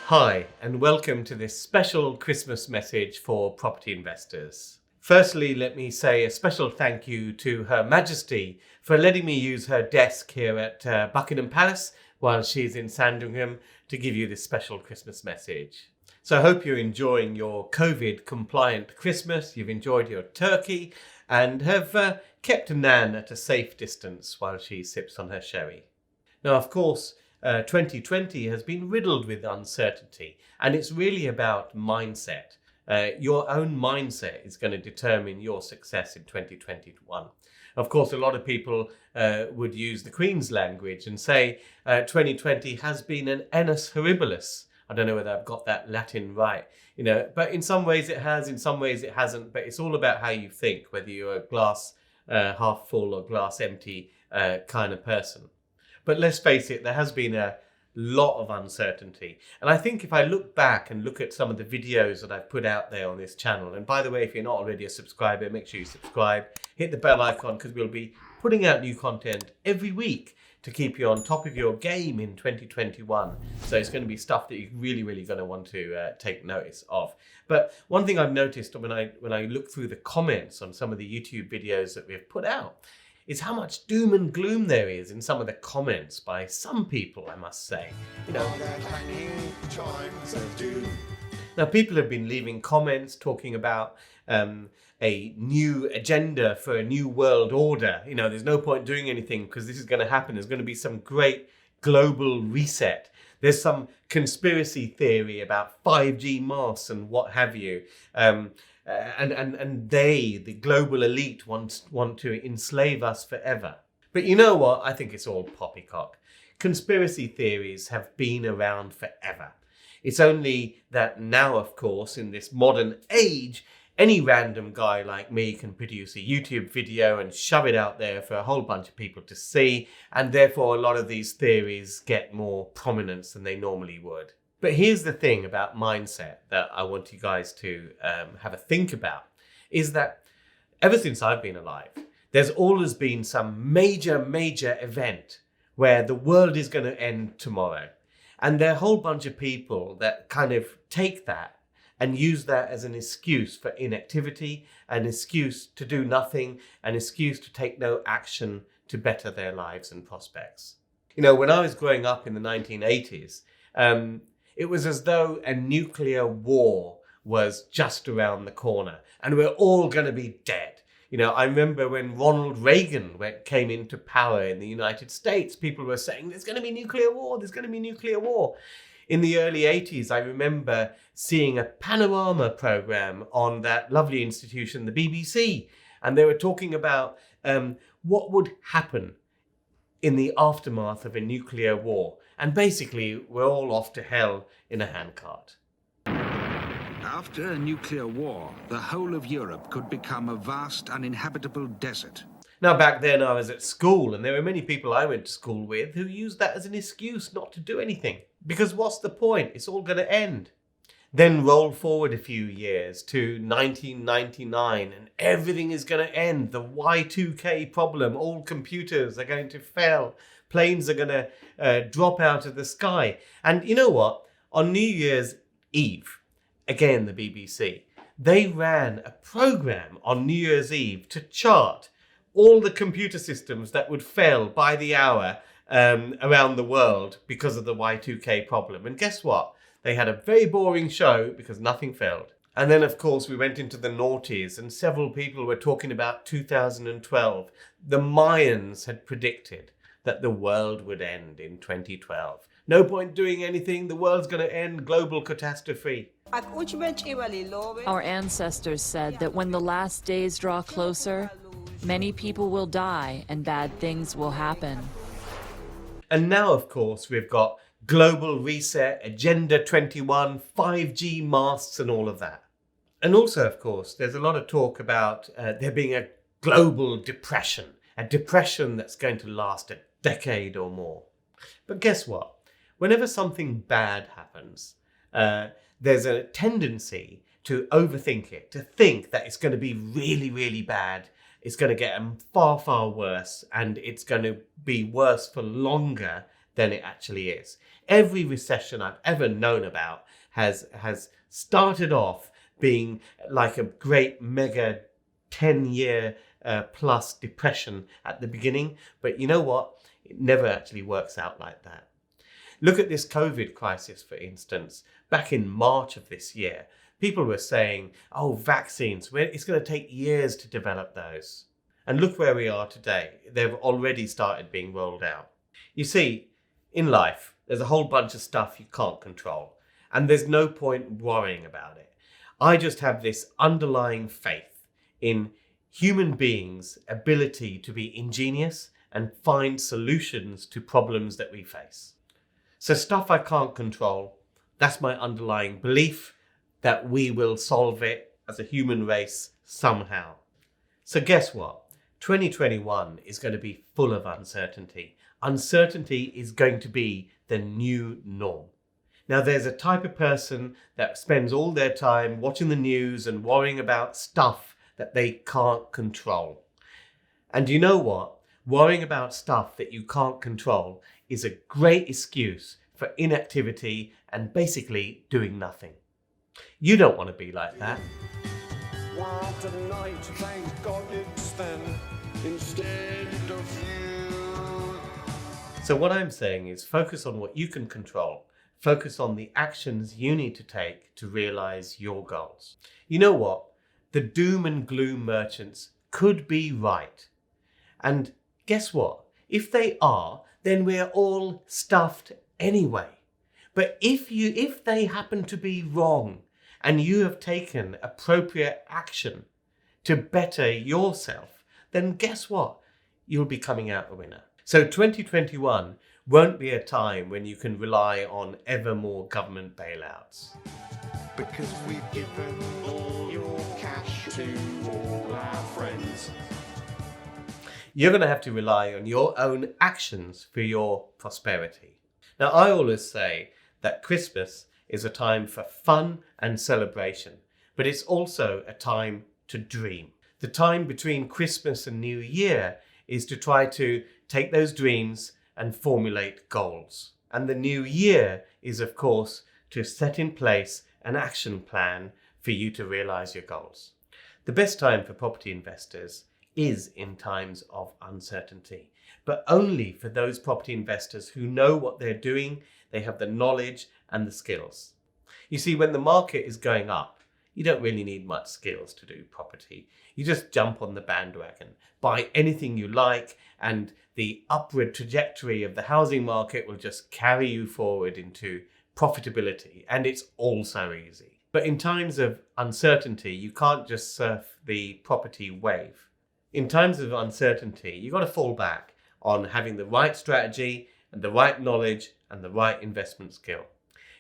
Hi, and welcome to this special Christmas message for property investors. Firstly, let me say a special thank you to Her Majesty for letting me use her desk here at Buckingham Palace while she's in Sandringham to give you this special Christmas message. So I hope you're enjoying your COVID-compliant Christmas, you've enjoyed your turkey, and have kept Nan at a safe distance while she sips on her sherry. Now, of course, 2020 has been riddled with uncertainty, and it's really about mindset. Your own mindset is going to determine your success in 2021. Of course, a lot of people would use the Queen's language and say 2020 has been an annus horribilis. I don't know whether I've got that Latin right, but in some ways it has, in some ways it hasn't. But it's all about how you think, whether you're a glass half full or glass empty kind of person. But let's face it, there has been a lot of uncertainty. And I think if I look back and look at some of the videos that I've put out there on this channel, and by the way, if you're not already a subscriber, make sure you subscribe, hit the bell icon, because we'll be putting out new content every week to keep you on top of your game in 2021. So it's going to be stuff that you're really going to want to take notice of. But one thing I've noticed when I look through the comments on some of the YouTube videos that we've put out is how much doom and gloom there is in some of the comments by some people, I must say. Now, people have been leaving comments talking about a new agenda for a new world order. There's no point doing anything because this is going to happen. There's going to be some great global reset. There's some conspiracy theory about 5G masks and what have you. And they, the global elite, want to enslave us forever. But you know what? I think it's all poppycock. Conspiracy theories have been around forever. It's only that now, of course, in this modern age, any random guy like me can produce a YouTube video and shove it out there for a whole bunch of people to see, and therefore a lot of these theories get more prominence than they normally would. But here's the thing about mindset that I want you guys to have a think about, is that ever since I've been alive, there's always been some major event where the world is going to end tomorrow. And there are a whole bunch of people that kind of take that and use that as an excuse for inactivity, an excuse to do nothing, an excuse to take no action to better their lives and prospects. When I was growing up in the 1980s, it was as though a nuclear war was just around the corner and we're all going to be dead. I remember when Ronald Reagan came into power in the United States, people were saying, there's going to be nuclear war, there's going to be nuclear war. In the early 80s, I remember seeing a panorama program on that lovely institution, the BBC, and they were talking about what would happen in the aftermath of a nuclear war. And basically, we're all off to hell in a handcart. After a nuclear war, the whole of Europe could become a vast, uninhabitable desert. Now, back then I was at school, and there were many people I went to school with who used that as an excuse not to do anything. Because what's the point? It's all going to end. Then roll forward a few years to 1999, and everything is going to end. The Y2K problem, all computers are going to fail. Planes are going to drop out of the sky. And you know what? On New Year's Eve, again, the BBC, they ran a program on New Year's Eve to chart all the computer systems that would fail by the hour around the world because of the Y2K problem. And guess what? They had a very boring show because nothing failed. And then, of course, we went into the noughties and several people were talking about 2012. The Mayans had predicted that the world would end in 2012. No point doing anything, the world's going to end, global catastrophe. Our ancestors said that when the last days draw closer, many people will die and bad things will happen. And now, of course, we've got global reset, Agenda 21, 5G masks and all of that. And also, of course, there's a lot of talk about there being a global depression, a depression that's going to last a decade or more. But guess what? Whenever something bad happens, there's a tendency to overthink it, to think that it's going to be really bad. It's going to get far worse, and it's going to be worse for longer than it actually is. Every recession I've ever known about has started off being like a great mega 10-year plus depression at the beginning. But you know what? It never actually works out like that. Look at this COVID crisis, for instance. Back in March of this year, people were saying, oh, vaccines, it's going to take years to develop those. And look where we are today. They've already started being rolled out. You see, in life, there's a whole bunch of stuff you can't control, and there's no point worrying about it. I just have this underlying faith in human beings' ability to be ingenious and find solutions to problems that we face. So stuff I can't control, that's my underlying belief that we will solve it as a human race somehow. So guess what? 2021 is going to be full of uncertainty. Uncertainty is going to be the new norm. Now, there's a type of person that spends all their time watching the news and worrying about stuff that they can't control. And you know what? Worrying about stuff that you can't control is a great excuse for inactivity and basically doing nothing. You don't want to be like that. Want a night, thank God it's then, instead of you. So what I'm saying is focus on what you can control. Focus on the actions you need to take to realize your goals. You know what? The doom and gloom merchants could be right. And guess what? If they are, then we're all stuffed anyway. But if they happen to be wrong and you have taken appropriate action to better yourself, then guess what? You'll be coming out a winner. So 2021 won't be a time when you can rely on ever more government bailouts. Because we've given all your cash to all our friends. You're going to have to rely on your own actions for your prosperity. Now, I always say that Christmas is a time for fun and celebration, but it's also a time to dream. The time between Christmas and New Year is to try to take those dreams and formulate goals. And the new year is, of course, to set in place an action plan for you to realize your goals. The best time for property investors is in times of uncertainty, but only for those property investors who know what they're doing, they have the knowledge and the skills. You see, when the market is going up, you don't really need much skills to do property. You just jump on the bandwagon, buy anything you like, and the upward trajectory of the housing market will just carry you forward into profitability, and it's all so easy. But in times of uncertainty, you can't just surf the property wave. In times of uncertainty, you've got to fall back on having the right strategy and the right knowledge and the right investment skill.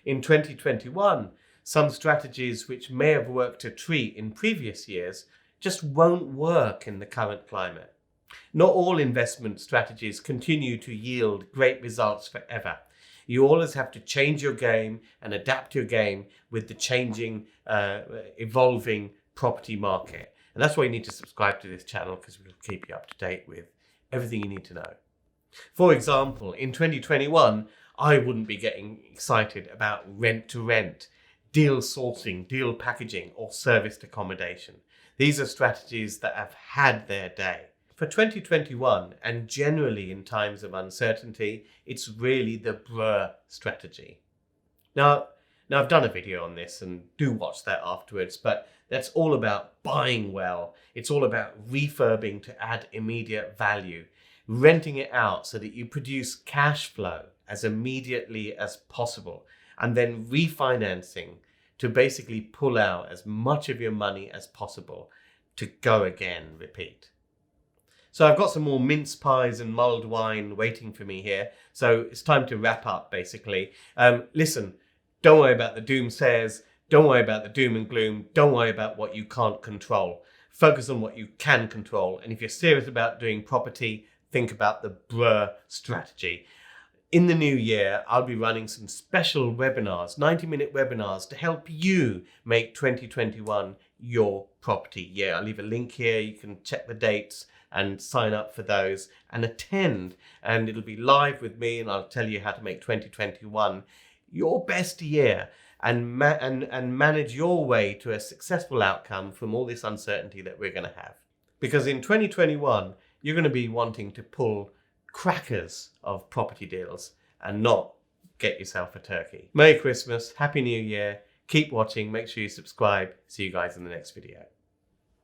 In 2021, some strategies which may have worked a treat in previous years just won't work in the current climate. Not all investment strategies continue to yield great results forever. You always have to change your game and adapt your game with the changing, evolving property market. And that's why you need to subscribe to this channel, because we'll keep you up to date with everything you need to know. For example, in 2021, I wouldn't be getting excited about rent to rent, deal sourcing, deal packaging, or serviced accommodation. These are strategies that have had their day. For 2021, and generally in times of uncertainty, it's really the BRRRR strategy. Now I've done a video on this, and do watch that afterwards, but that's all about buying well. It's all about refurbing to add immediate value, renting it out so that you produce cash flow as immediately as possible, and then refinancing to basically pull out as much of your money as possible to go again, repeat. So I've got some more mince pies and mulled wine waiting for me here. So it's time to wrap up, basically. Listen, don't worry about the doomsayers. Don't worry about the doom and gloom. Don't worry about what you can't control. Focus on what you can control. And if you're serious about doing property, think about the BRRRR strategy. In the new year, I'll be running some special webinars, 90-minute webinars, to help you make 2021 your property year. I'll leave a link here. You can check the dates and sign up for those and attend. And it'll be live with me, and I'll tell you how to make 2021 your best year and manage your way to a successful outcome from all this uncertainty that we're going to have. Because in 2021, you're going to be wanting to pull crackers of property deals and not get yourself a turkey. Merry Christmas, Happy New Year. Keep watching, make sure you subscribe. See you guys in the next video.